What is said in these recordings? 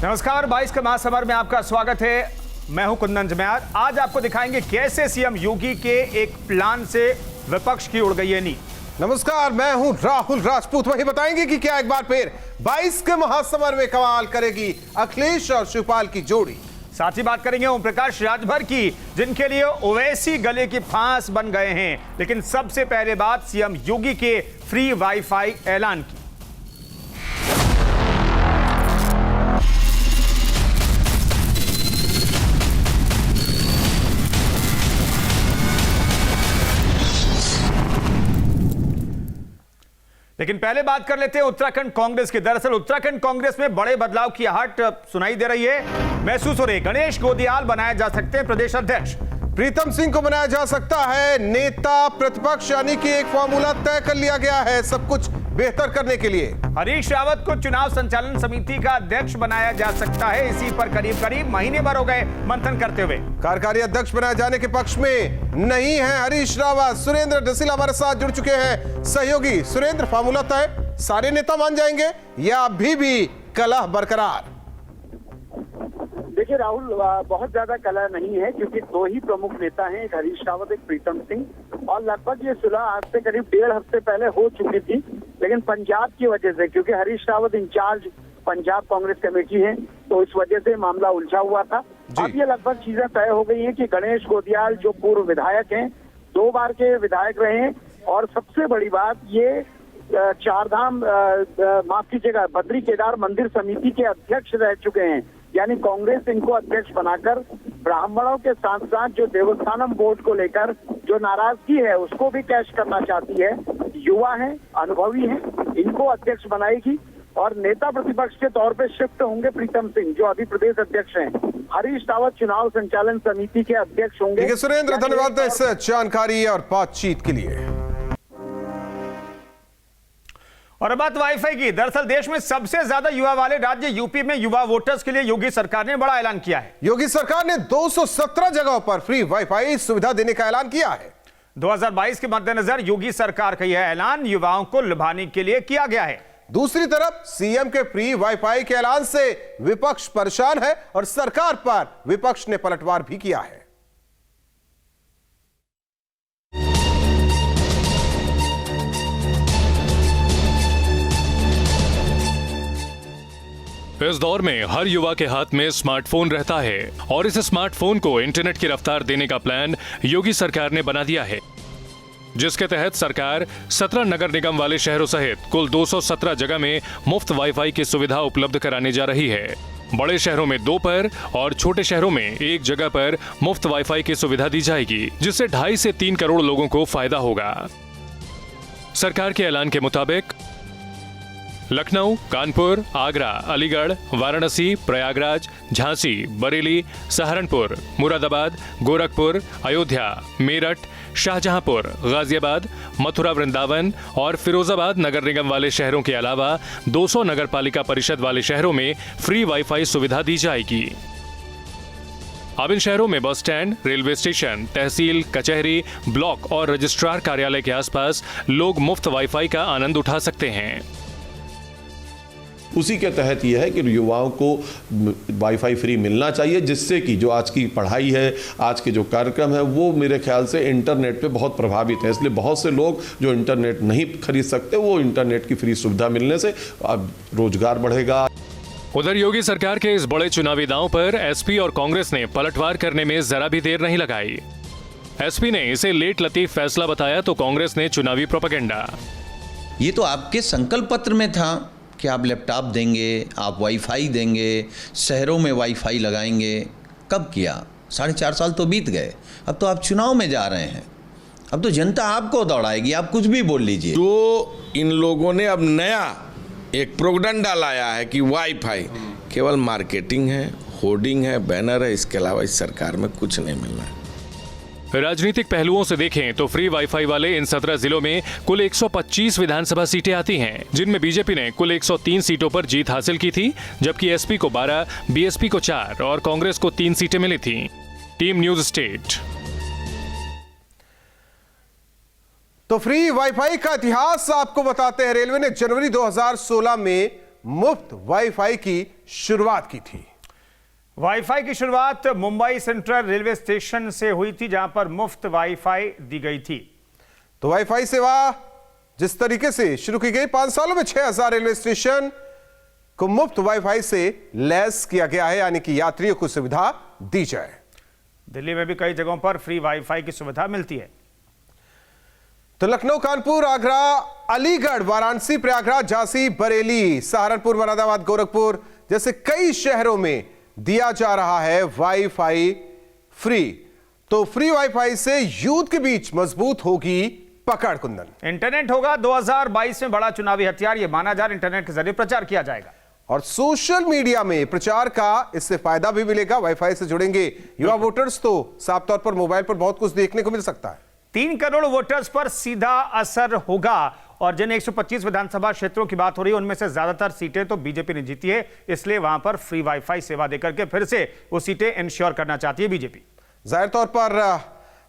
नमस्कार, 22 के महासमर में आपका स्वागत है। मैं हूं कुंदन जम्यार। आज आपको दिखाएंगे कैसे सीएम योगी के एक प्लान से विपक्ष की उड़ गई है नींद। नमस्कार, मैं हूं राहुल राजपूत। वही बताएंगे कि क्या एक बार फिर 22 के महासमर में कमाल करेगी अखिलेश और शिवपाल की जोड़ी। साथ ही बात करेंगे ओम प्रकाश राजभर की, जिनके लिए ओवैसी गले की फांस बन गए हैं। लेकिन सबसे पहले बात सीएम योगी के फ्री वाईफाई ऐलान की। लेकिन पहले बात कर लेते हैं उत्तराखंड कांग्रेस की। दरअसल उत्तराखंड कांग्रेस में बड़े बदलाव की आहट सुनाई दे रही है, महसूस हो रही है। गणेश गोदियाल बनाए जा सकते हैं प्रदेश अध्यक्ष। प्रीतम सिंह को बनाया जा सकता है नेता प्रतिपक्ष, यानी कि एक फॉर्मूला तय कर लिया गया है सब कुछ बेहतर करने के लिए। हरीश रावत को चुनाव संचालन समिति का अध्यक्ष बनाया जा सकता है। इसी पर करीब करीब महीने भर हो गए मंथन करते हुए। कार्यकारी अध्यक्ष बनाए जाने के पक्ष में नहीं है हरीश रावत। सुरेंद्र ढसील हमारे साथ जुड़ चुके हैं सहयोगी। सुरेंद्र, फॉर्मूला तय, सारे नेता मान जाएंगे या अभी भी कलह बरकरार? देखिए राहुल, बहुत ज्यादा कलह नहीं है, क्योंकि दो ही प्रमुख नेता हैं, एक हरीश रावत, एक प्रीतम सिंह। और लगभग ये सुलह आज से करीब 1.5 हफ्ते पहले हो चुकी थी, लेकिन पंजाब की वजह से, क्योंकि हरीश रावत इंचार्ज पंजाब कांग्रेस कमेटी है, तो इस वजह से मामला उलझा हुआ था। अब ये लगभग चीजें तय हो गई हैं कि गणेश गोदियाल जो पूर्व विधायक हैं, 2 बार के विधायक रहे हैं, और सबसे बड़ी बात ये चारधाम माफ कीजिएगा बद्री केदार मंदिर समिति के अध्यक्ष रह चुके हैं। यानी कांग्रेस इनको अध्यक्ष बनाकर ब्राह्मणों के साथ साथ जो देवस्थानम बोर्ड को लेकर जो नाराजगी है उसको भी कैश करना चाहती है। युवा हैं, अनुभवी हैं, इनको अध्यक्ष बनाएगी। और नेता प्रतिपक्ष के तौर पे शिफ्ट होंगे प्रीतम सिंह, जो अभी प्रदेश अध्यक्ष हैं। हरीश रावत चुनाव संचालन समिति के अध्यक्ष होंगे। सुरेंद्र, धन्यवाद इस जानकारी और बातचीत के लिए। और अब बात वाईफाई की। दरअसल देश में सबसे ज्यादा युवा वाले राज्य यूपी में युवा वोटर्स के लिए योगी सरकार ने बड़ा ऐलान किया है। योगी सरकार ने 217 जगहों पर फ्री वाईफाई सुविधा देने का ऐलान किया है। 2022 के मद्देनजर योगी सरकार का यह ऐलान युवाओं को लुभाने के लिए किया गया है। दूसरी तरफ सीएम के फ्री वाईफाई के ऐलान से विपक्ष परेशान है और सरकार पर विपक्ष ने पलटवार भी किया है। इस दौर में हर युवा के हाथ में स्मार्टफोन रहता है और इस स्मार्टफोन को इंटरनेट की रफ्तार देने का प्लान योगी सरकार ने बना दिया है, जिसके तहत सरकार 17 नगर निगम वाले शहरों सहित कुल 217 जगह में मुफ्त वाईफाई की सुविधा उपलब्ध कराने जा रही है। बड़े शहरों में 2 पर और छोटे शहरों में 1 जगह पर मुफ्त वाईफाई की सुविधा दी जाएगी, जिससे 2.5 से 3 करोड़ लोगों को फायदा होगा। सरकार के ऐलान के मुताबिक लखनऊ, कानपुर, आगरा, अलीगढ़, वाराणसी, प्रयागराज, झांसी, बरेली, सहारनपुर, मुरादाबाद, गोरखपुर, अयोध्या, मेरठ, शाहजहांपुर, गाजियाबाद, मथुरा, वृंदावन और फिरोजाबाद नगर निगम वाले शहरों के अलावा 200 नगर पालिका परिषद वाले शहरों में फ्री वाईफाई सुविधा दी जाएगी। अब इन शहरों में बस स्टैंड, रेलवे स्टेशन, तहसील, कचहरी, ब्लॉक और रजिस्ट्रार कार्यालय के आसपास लोग मुफ्त वाईफाई का आनंद उठा सकते हैं। उसी के तहत यह है कि युवाओं को वाईफाई फ्री मिलना चाहिए, जिससे कि जो आज की पढ़ाई है, आज के जो कार्यक्रम है, वो मेरे ख्याल से इंटरनेट पे बहुत प्रभावित है। इसलिए बहुत से लोग जो इंटरनेट नहीं खरीद सकते, वो इंटरनेट की फ्री सुविधा मिलने से अब रोजगार बढ़ेगा। उधर योगी सरकार के इस बड़े चुनावी दांव पर एसपी और कांग्रेस ने पलटवार करने में जरा भी देर नहीं लगाई। एसपी ने इसे लेट लतीफ फैसला बताया तो कांग्रेस ने चुनावी प्रोपेगेंडा। ये तो आपके संकल्प पत्र में था कि आप लैपटॉप देंगे, आप वाईफाई देंगे, शहरों में वाईफाई लगाएंगे। कब किया? 4.5 साल तो बीत गए। अब तो आप चुनाव में जा रहे हैं, अब तो जनता आपको दौड़ाएगी, आप कुछ भी बोल लीजिए। तो इन लोगों ने अब नया एक प्रोपेगेंडा लाया है कि वाईफाई केवल मार्केटिंग है, होर्डिंग है, बैनर है, इसके अलावा इस सरकार में कुछ नहीं मिलना है। राजनीतिक पहलुओं से देखें तो फ्री वाईफाई वाले इन 17 जिलों में कुल 125 विधानसभा सीटें आती हैं, जिनमें बीजेपी ने कुल 103 सीटों पर जीत हासिल की थी, जबकि एसपी को 12, बीएसपी को 4 और कांग्रेस को 3 सीटें मिली थीं। Team news state. तो फ्री वाईफाई का इतिहास आपको बताते हैं। रेलवे ने जनवरी 2016 में मुफ्त वाईफाई की शुरुआत की थी। वाईफाई की शुरुआत मुंबई सेंट्रल रेलवे स्टेशन से हुई थी, जहां पर मुफ्त वाईफाई दी गई थी। तो वाईफाई सेवा जिस तरीके से शुरू की गई, 5 सालों में 6000 रेलवे स्टेशन को मुफ्त वाईफाई से लैस किया गया है, यानी कि यात्रियों को सुविधा दी जाए। दिल्ली में भी कई जगहों पर फ्री वाईफाई की सुविधा मिलती है। तो लखनऊ, कानपुर, आगरा, अलीगढ़, वाराणसी, प्रयागराज, झांसी, बरेली, सहारनपुर, मुरादाबाद, गोरखपुर जैसे कई शहरों में दिया जा रहा है वाईफाई फ्री। तो फ्री वाईफाई से यूथ के बीच मजबूत होगी पकड़। कुंदन, इंटरनेट होगा 2022 में बड़ा चुनावी हथियार, यह माना जा रहा है। इंटरनेट के जरिए प्रचार किया जाएगा और सोशल मीडिया में प्रचार का इससे फायदा भी मिलेगा। वाईफाई से जुड़ेंगे युवा वोटर्स तो साफ तौर पर मोबाइल पर बहुत कुछ देखने को मिल सकता है। 3 करोड़ वोटर्स पर सीधा असर होगा। और जिन 125 विधानसभा क्षेत्रों की बात हो रही है, उनमें से ज्यादातर सीटें तो बीजेपी ने जीती है, इसलिए वहां पर फ्री वाईफाई सेवा देकर के फिर से वो सीटें इंश्योर करना चाहती है बीजेपी। जाहिर तौर पर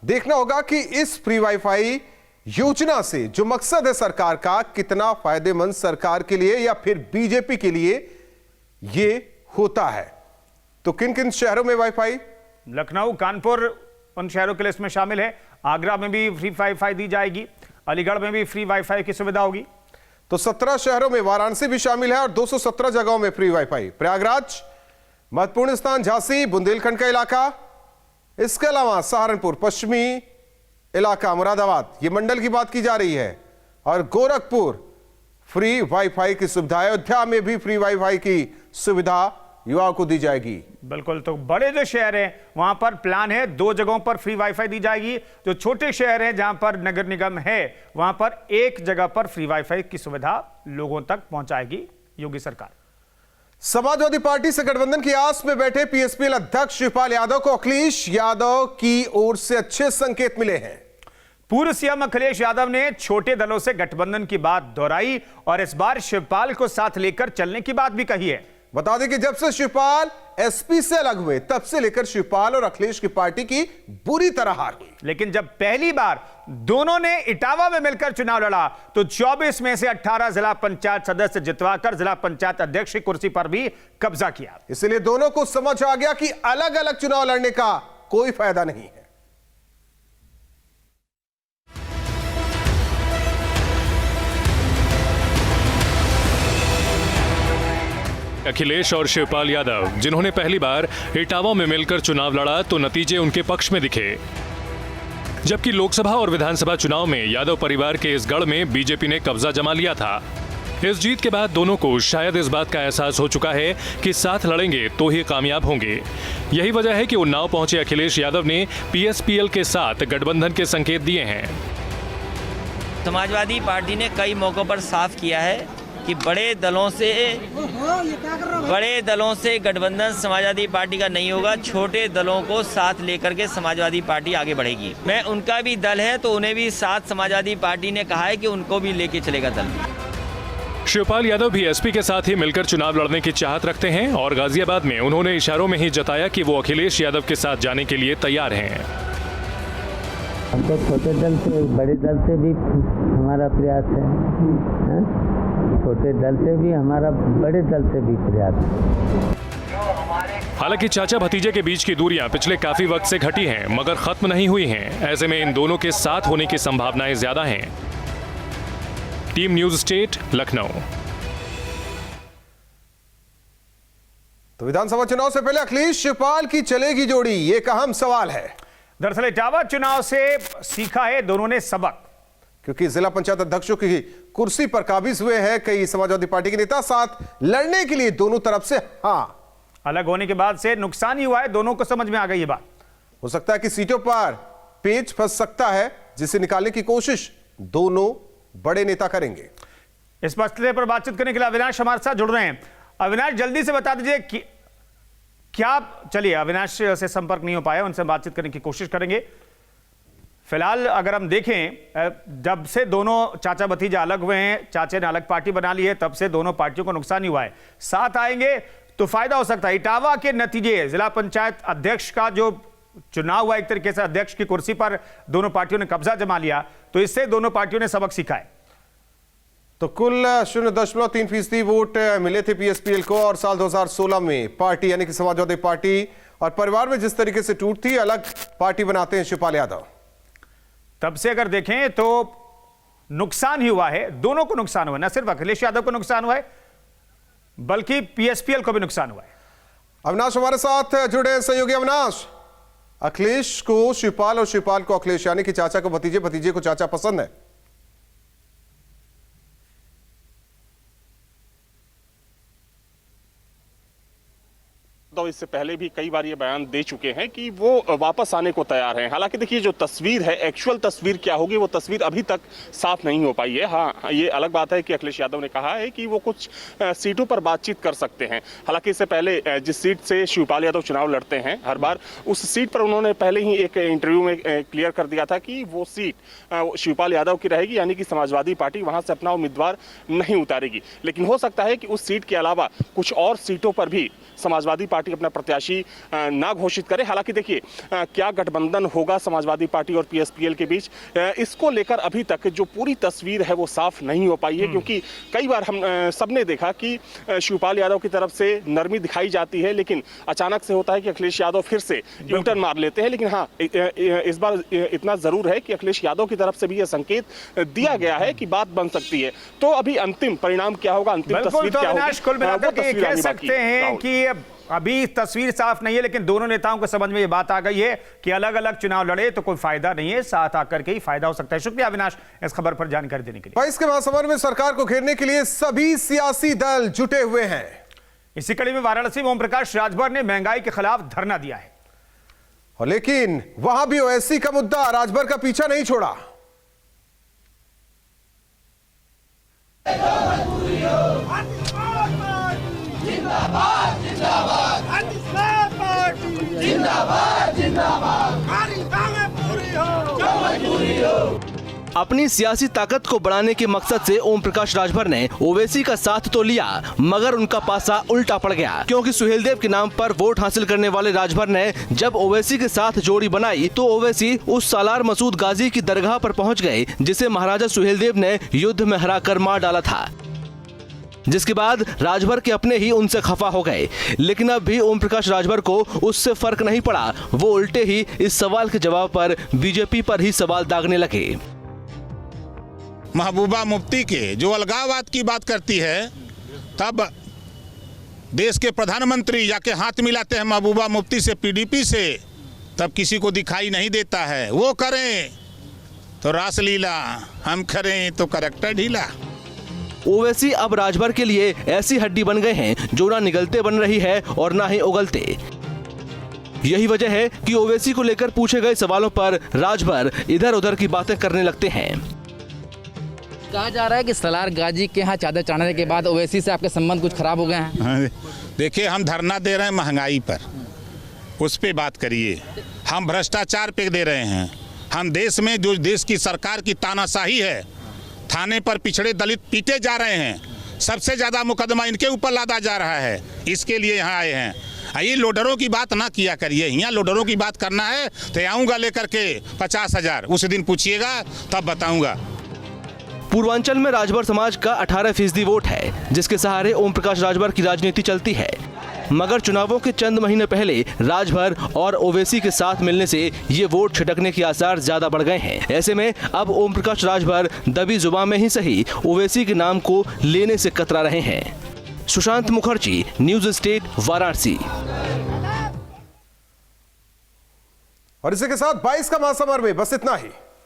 देखना होगा कि इस फ्री वाईफाई योजना से जो मकसद है सरकार का, कितना फायदेमंद सरकार के लिए या फिर बीजेपी के लिए ये होता है। तो किन किन शहरों में वाईफाई? लखनऊ, कानपुर उन शहरों के लिस्ट में शामिल है। आगरा में भी फ्री वाईफाई दी जाएगी, अलीगढ़ में भी फ्री वाईफाई की सुविधा होगी। तो 17 शहरों में वाराणसी भी शामिल है और 217 जगहों में फ्री वाईफाई। प्रयागराज, महत्वपूर्ण स्थान झांसी, बुंदेलखंड का इलाका, इसके अलावा सहारनपुर, पश्चिमी इलाका, मुरादाबाद, ये मंडल की बात की जा रही है। और गोरखपुर फ्री वाईफाई की सुविधा। अयोध्या में भी फ्री वाईफाई की सुविधा युवाओं को दी जाएगी। बिल्कुल, तो बड़े जो शहर हैं वहां पर प्लान है 2 जगहों पर फ्री वाईफाई दी जाएगी। जो छोटे शहर हैं जहां पर नगर निगम है, वहां पर एक जगह पर फ्री वाईफाई की सुविधा लोगों तक पहुंचाएगी योगी सरकार। समाजवादी पार्टी से गठबंधन की आस में बैठे पीएसपीएल अध्यक्ष शिवपाल यादव को अखिलेश यादव की ओर से अच्छे संकेत मिले हैं। पूर्व सीएम अखिलेश यादव ने छोटे दलों से गठबंधन की बात दोहराई और इस बार शिवपाल को साथ लेकर चलने की बात भी कही है। बता दें कि जब से शिवपाल एसपी से अलग हुए, तब से लेकर शिवपाल और अखिलेश की पार्टी की बुरी तरह हार हुई। लेकिन जब पहली बार दोनों ने इटावा में मिलकर चुनाव लड़ा, तो 24 में से 18 जिला पंचायत सदस्य जितवाकर जिला पंचायत अध्यक्ष की कुर्सी पर भी कब्जा किया। इसलिए दोनों को समझ आ गया कि अलग अलग चुनाव लड़ने का कोई फायदा नहीं है। अखिलेश और शिवपाल यादव जिन्होंने पहली बार इटावा में मिलकर चुनाव लड़ा, तो नतीजे उनके पक्ष में दिखे। जबकि लोकसभा और विधानसभा चुनाव में यादव परिवार के इस गढ़ में बीजेपी ने कब्जा जमा लिया था। इस जीत के बाद दोनों को शायद इस बात का एहसास हो चुका है कि साथ लड़ेंगे तो ही कामयाब होंगे। यही वजह है कि उन्नाव पहुंचे अखिलेश यादव ने पीएसपीएल के साथ गठबंधन के संकेत दिए हैं। समाजवादी पार्टी ने कई मौकों पर साफ किया है कि बड़े दलों से गठबंधन समाजवादी पार्टी का नहीं होगा। छोटे दलों को साथ लेकर के समाजवादी पार्टी आगे बढ़ेगी। मैं उनका भी दल है तो उन्हें भी साथ समाजवादी पार्टी ने कहा है कि उनको भी लेके चलेगा दल। शिवपाल यादव भी एसपी के साथ ही मिलकर चुनाव लड़ने की चाहत रखते हैं और गाजियाबाद में उन्होंने इशारों में ही जताया कि वो अखिलेश यादव के साथ जाने के लिए तैयार हैं। हमको छोटे दल से बड़े दल से भी हमारा प्रयास है, छोटे दल से भी हमारा, बड़े दल से भी प्रयास है। हालांकि चाचा भतीजे के बीच की दूरियां पिछले काफी वक्त से घटी हैं, मगर खत्म नहीं हुई हैं। ऐसे में इन दोनों के साथ होने की संभावनाएं ज्यादा हैं। Team news state, Lucknow. तो विधानसभा चुनाव से पहले अखिलेश शिवपाल की चलेगी जोड़ी, ये एक अहम सवाल है। दरअसल इटावा चुनाव से सीखा है दोनों ने सबक, क्योंकि जिला पंचायत अध्यक्षों की कुर्सी पर काबिज हुए हैं कई समाजवादी पार्टी के नेता। साथ लड़ने के लिए दोनों तरफ से अलग होने के बाद से नुकसान ही हुआ है, दोनों को समझ में आ गई ये बात। हो सकता है कि सीटों पर पेच फंस सकता है, जिसे निकालने की कोशिश दोनों बड़े नेता करेंगे। इस मसले पर बातचीत करने के लिए अविनाश हमारे साथ जुड़ रहे हैं। अविनाश, जल्दी से बता दीजिए कि क्या, चलिए अविनाश से संपर्क नहीं हो पाया, उनसे बातचीत करने की कोशिश करेंगे। फिलहाल अगर हम देखें, जब से दोनों चाचा भतीजा अलग हुए हैं, चाचे ने अलग पार्टी बना ली है, तब से दोनों पार्टियों को नुकसान ही हुआ है। साथ आएंगे तो फायदा हो सकता है। इटावा के नतीजे, जिला पंचायत अध्यक्ष का जो चुनाव हुआ, एक तरीके से अध्यक्ष की कुर्सी पर दोनों पार्टियों ने कब्जा जमा लिया, तो इससे दोनों पार्टियों ने सबक सीखा है। तो कुल 0.3% वोट मिले थे पीएसपीएल को। और साल 2016 में पार्टी यानी कि समाजवादी पार्टी और परिवार में जिस तरीके से टूट थी, अलग पार्टी बनाते हैं शिवपाल यादव। तब से अगर देखें तो नुकसान ही हुआ है, दोनों को नुकसान हुआ, न सिर्फ अखिलेश यादव को नुकसान हुआ है बल्कि पीएसपीएल को भी नुकसान हुआ है। अविनाश हमारे साथ जुड़े हैं। सहयोगी अविनाश, अखिलेश को शिवपाल और शिवपाल को अखिलेश, यानी कि चाचा को भतीजे, भतीजे को चाचा पसंद है। तो इससे पहले भी कई बार ये बयान दे चुके हैं कि वो वापस आने को तैयार हैं। हालांकि देखिए, जो तस्वीर है, एक्चुअल तस्वीर क्या होगी, वो तस्वीर अभी तक साफ नहीं हो पाई है। हाँ, ये अलग बात है कि अखिलेश यादव ने कहा है कि वो कुछ सीटों पर बातचीत कर सकते हैं। हालांकि इससे पहले जिस सीट से शिवपाल यादव चुनाव लड़ते हैं हर बार, उस सीट पर उन्होंने पहले ही एक इंटरव्यू में क्लियर कर दिया था कि वो सीट शिवपाल यादव की रहेगी, यानी कि समाजवादी पार्टी वहां से अपना उम्मीदवार नहीं उतारेगी। लेकिन हो सकता है कि उस सीट के अलावा कुछ और सीटों पर भी समाजवादी पार्टी अपना प्रत्याशी ना घोषित करे। हालांकि देखिए, क्या गठबंधन होगा समाजवादी पार्टी और पीएसपीएल के बीच, इसको लेकर अभी तक जो पूरी तस्वीर है वो साफ नहीं हो पाई है। क्योंकि कई बार हम सबने देखा कि शिवपाल यादव की तरफ से नरमी दिखाई जाती है, लेकिन अचानक से होता है कि अखिलेश यादव फिर से यूटर्न मार लेते हैं। लेकिन हाँ, इस बार इतना जरूर है कि अखिलेश यादव की तरफ से भी यह संकेत दिया गया है कि बात बन सकती है। तो अभी अंतिम परिणाम क्या होगा, अंतिम तस्वीर क्या होगी, कुल मिलाकर के कह सकते हैं कि अभी तस्वीर साफ नहीं है, लेकिन दोनों नेताओं को समझ में ये बात आ गई है कि अलग अलग चुनाव लड़े तो कोई फायदा नहीं है, साथ आकर के ही फायदा हो सकता है। शुक्रिया अविनाश इस खबर पर जानकारी देने के लिए। 22 के महासमर में सरकार को घेरने के लिए सभी सियासी दल जुटे हुए हैं। इसी कड़ी में वाराणसी में ओम प्रकाश राजभर ने महंगाई के खिलाफ धरना दिया है, और लेकिन वहां भी ओवैसी का मुद्दा राजभर का पीछा नहीं छोड़ा। जिंदाबाद जिंदाबाद जिंदाबाद जिंदाबाद हमारी मांगें पूरी हो। अपनी सियासी ताकत को बढ़ाने के मकसद से ओम प्रकाश राजभर ने ओवैसी का साथ तो लिया, मगर उनका पासा उल्टा पड़ गया। क्योंकि सुहेलदेव के नाम पर वोट हासिल करने वाले राजभर ने जब ओवैसी के साथ जोड़ी बनाई तो ओवैसी उस सालार मसूद गाजी की दरगाह पर पहुंच गए, जिसे महाराजा सुहेलदेव ने युद्ध में हराकर मार डाला था। जिसके बाद राजभर के अपने ही उनसे खफा हो गए। लेकिन अब भी ओम प्रकाश राजभर को उससे फर्क नहीं पड़ा, वो उल्टे ही इस सवाल के जवाब पर बीजेपी पर ही सवाल दागने लगे। महबूबा मुफ्ती के जो अलगाववाद की बात करती है, तब देश के प्रधानमंत्री जाके हाथ मिलाते हैं महबूबा मुफ्ती से, पीडीपी से, तब किसी को दिखाई नहीं देता है। वो करें तो रासलीला, हम करें तो करैक्टर ढीला। ओवैसी अब राजभर के लिए ऐसी हड्डी बन गए हैं जो ना निगलते बन रही है और ना ही उगलते। यही वजह है कि ओवैसी को लेकर पूछे गए सवालों पर राजभर इधर उधर की बातें करने लगते हैं। कहा जा रहा है कि सलार गाजी के यहाँ चादर चढ़ाने के बाद ओवैसी से आपके संबंध कुछ खराब हो गए हैं। देखिए, हम धरना दे रहे हैं महंगाई पर, उस पे बात करिए। हम भ्रष्टाचार पे दे रहे हैं। हम देश में जो देश की सरकार की तानाशाही है, थाने पर पिछड़े दलित पीटे जा रहे हैं, सबसे ज्यादा मुकदमा इनके ऊपर लादा जा रहा है, इसके लिए यहाँ आए हैं। ये लोडरों की बात ना किया करिए। यहाँ लोडरों की बात करना है तो आऊँगा लेकर के 50,000, उस दिन पूछिएगा तब बताऊँगा। पूर्वांचल में राजभर समाज का 18% वोट है, जिसके सहारे ओम प्रकाश राजभर की राजनीति चलती है। मगर चुनावों के चंद महीने पहले राजभर और ओवैसी के साथ मिलने से ये वोट छिटकने के आसार ज्यादा बढ़ गए हैं। ऐसे में अब ओम प्रकाश राजभर दबी जुबान में ही सही ओवैसी के नाम को लेने से कतरा रहे हैं। Sushant Mukherjee, news state, Varanasi. और इसी के साथ 22 का महासमर में बस इतना ही।